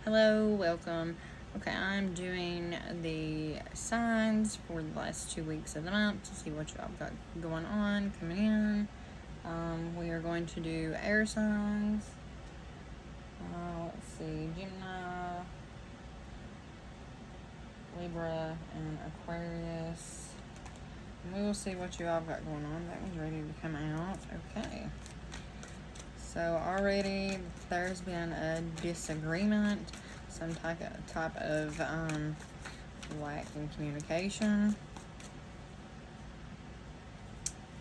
Hello, welcome. Okay, I'm doing the signs for the last 2 weeks of the month to see what y'all got going on, coming in. We are going to do air signs. Let's see, Gemini, Libra, and Aquarius. And we will see what you all got going on. That one's ready to come out. Okay. So already there's been a disagreement, some type of lack in communication.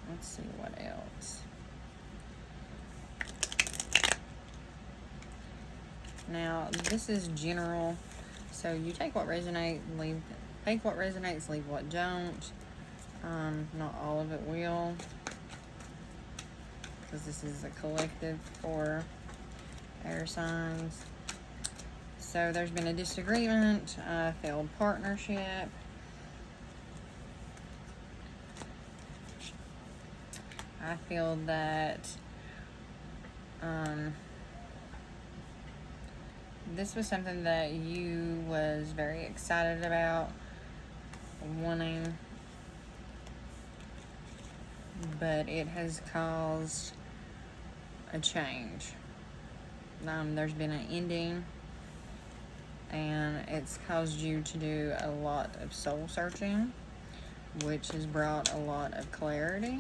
Let's see what else. Now this is general, so you take what resonates, leave what don't. Not all of it will, because this is a collective for air signs. So there's been a disagreement, a failed partnership. I feel that this was something that you was very excited about wanting, but it has caused a change. There's been an ending, and it's caused you to do a lot of soul searching, which has brought a lot of clarity,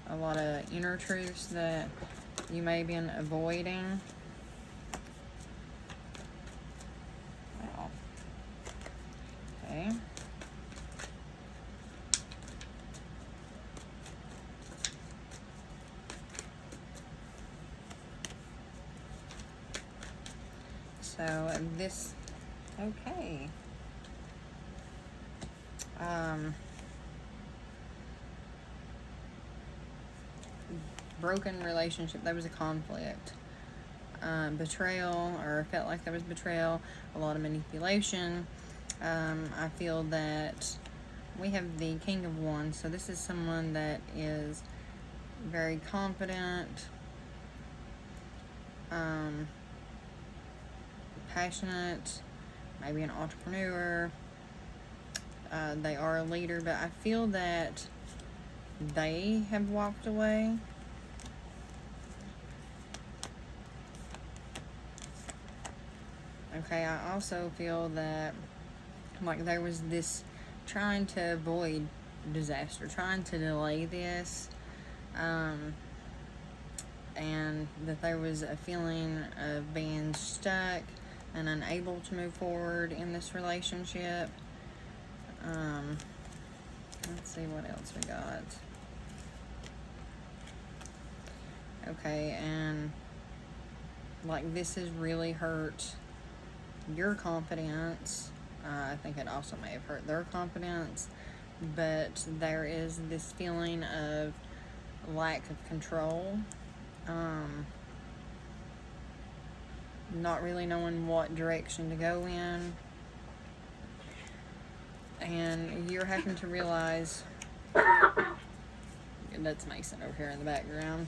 a lot of inner truths that you may have been avoiding. Wow. Okay. So this, okay. Broken relationship. There was a conflict. Betrayal, or felt like there was betrayal, a lot of manipulation. I feel that we have the King of Wands, so this is someone that is very confident, passionate, maybe an entrepreneur. They are a leader, but I feel that they have walked away. Okay, I also feel that like there was this trying to avoid disaster, trying to delay this, and that there was a feeling of being stuck and unable to move forward in this relationship. Let's see what else we got. Okay, and like this has really hurt your confidence. I think it also may have hurt their confidence, but there is this feeling of lack of control, not really knowing what direction to go in, and you're having to realize, that's Mason over here in the background,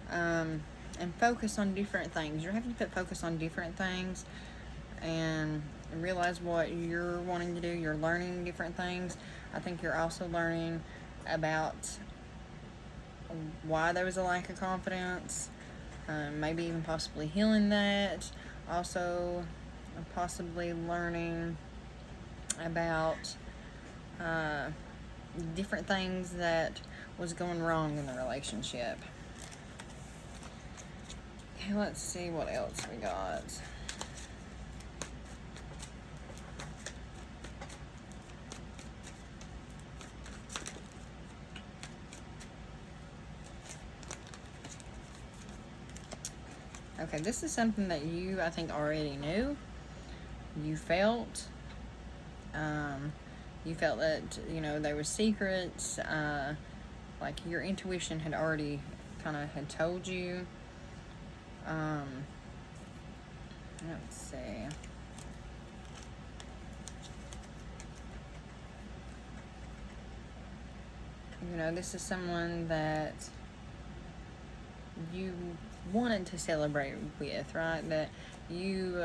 and focus on different things. You're having to put focus on different things and realize what you're wanting to do. You're learning different things. I think you're also learning about why there was a lack of confidence, maybe even possibly healing that. Also, possibly learning about different things that was going wrong in the relationship. Okay, let's see what else we got. Okay, this is something that you, I think, already knew. You felt. You felt that, there were secrets. Like your intuition had already kind of had told you. Let's see. This is someone that you wanted to celebrate with, right? That you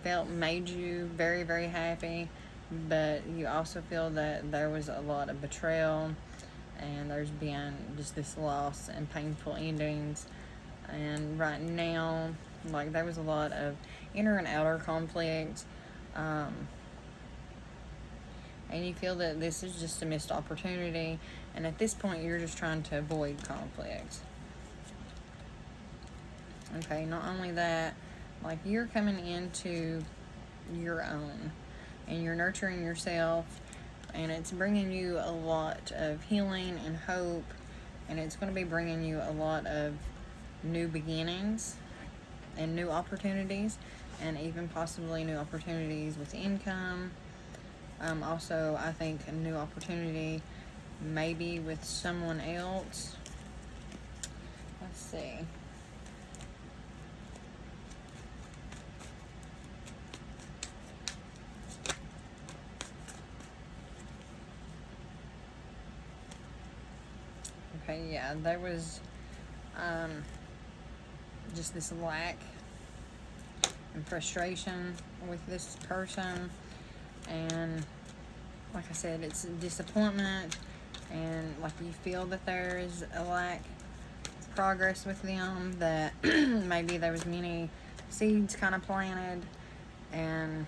felt made you very, very happy, but you also feel that there was a lot of betrayal, and there's been just this loss and painful endings. And right now, like, there was a lot of inner and outer conflict, and you feel that this is just a missed opportunity, and at this point you're just trying to avoid conflict. Okay, not only that, like, you're coming into your own, and you're nurturing yourself, and it's bringing you a lot of healing and hope, and it's going to be bringing you a lot of new beginnings and new opportunities, and even possibly new opportunities with income. Also, I think a new opportunity maybe with someone else. Let's see. Okay, yeah, there was just this lack and frustration with this person, and like I said, it's disappointment, and like you feel that there is a lack of progress with them, that maybe there was many seeds kind of planted, and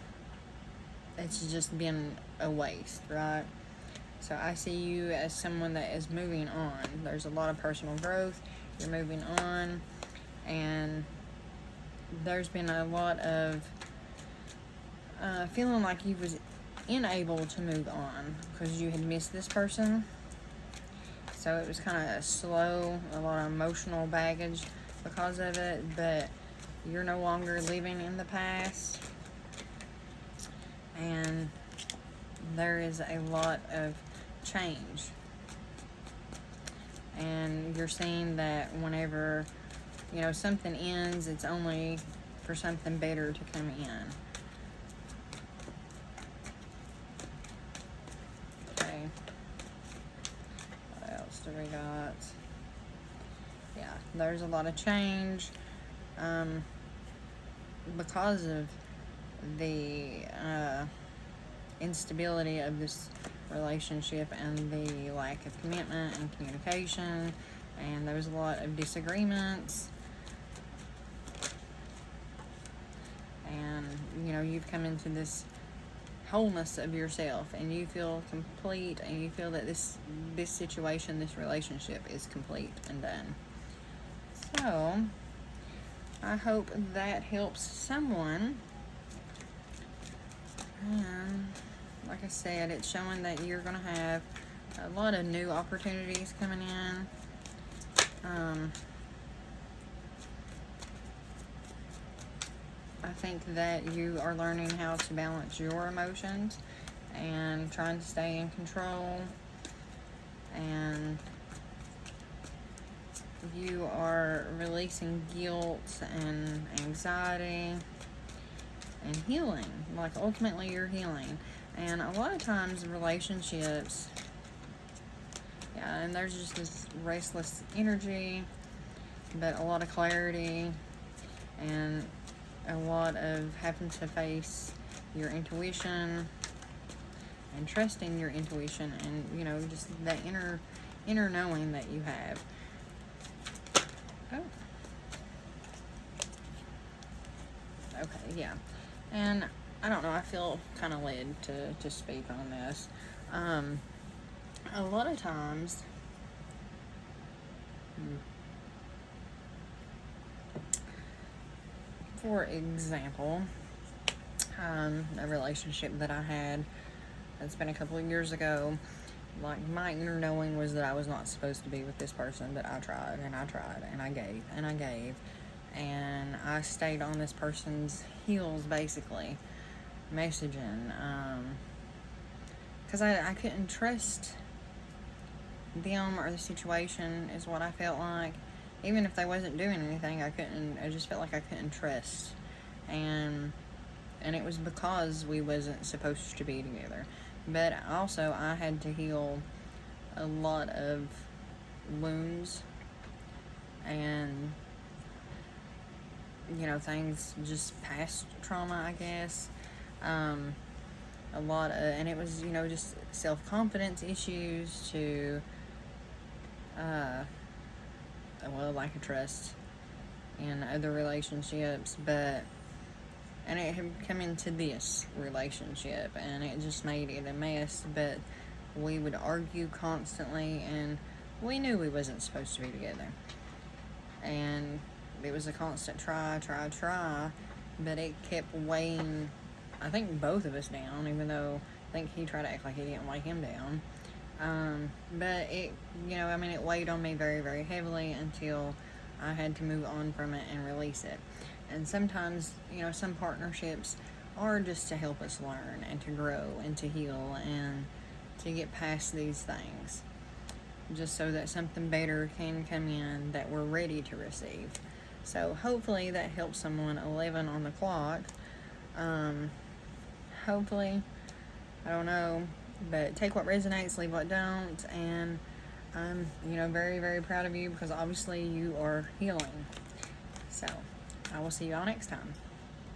it's just been a waste, right? So I see you as someone that is moving on. There's a lot of personal growth. You're moving on, and there's been a lot of feeling like you was unable to move on because you had missed this person. So it was kind of slow, a lot of emotional baggage because of it, but you're no longer living in the past, and there is a lot of change. And you're seeing that whenever, you know, something ends, it's only for something better to come in. Okay. What else do we got? Yeah, there's a lot of change because of the instability of this relationship and the lack of commitment and communication, and there was a lot of disagreements, and you know, you've come into this wholeness of yourself, and you feel complete, and you feel that this situation, this relationship is complete and done. So I hope that helps someone. And like I said, it's showing that you're going to have a lot of new opportunities coming in. I think that you are learning how to balance your emotions and trying to stay in control. And you are releasing guilt and anxiety and healing. Like, ultimately, you're healing. And a lot of times relationships, yeah, and there's just this restless energy, but a lot of clarity, and a lot of having to face your intuition and trusting your intuition, and, you know, just that inner knowing that you have. Oh. Okay, yeah. And I don't know, I feel kind of led to speak on this. A lot of times, for example, a relationship that I had, it's been a couple of years ago, like, my inner knowing was that I was not supposed to be with this person, but I tried, and I tried, and I gave, and I gave, and I stayed on this person's heels, basically, messaging, because I couldn't trust them or the situation, is what I felt like. Even if they wasn't doing anything, I just felt like I couldn't trust, and it was because we wasn't supposed to be together. But also, I had to heal a lot of wounds and, you know, things just past trauma, I guess. A lot of, and it was, you know, just self-confidence issues to, well, lack of trust in other relationships, and it had come into this relationship, and it just made it a mess, but we would argue constantly, and we knew we wasn't supposed to be together, and it was a constant try, but it kept weighing, I think, both of us down, even though I think he tried to act like he didn't weigh him down. But it, you know, I mean, it weighed on me very, very heavily until I had to move on from it and release it. And sometimes, you know, some partnerships are just to help us learn and to grow and to heal and to get past these things, just so that something better can come in that we're ready to receive. So hopefully that helps someone. 11 on the clock. Hopefully, I don't know, but take what resonates, leave what don't, and I'm, you know, very, very proud of you, because obviously you are healing. So I will see you all next time.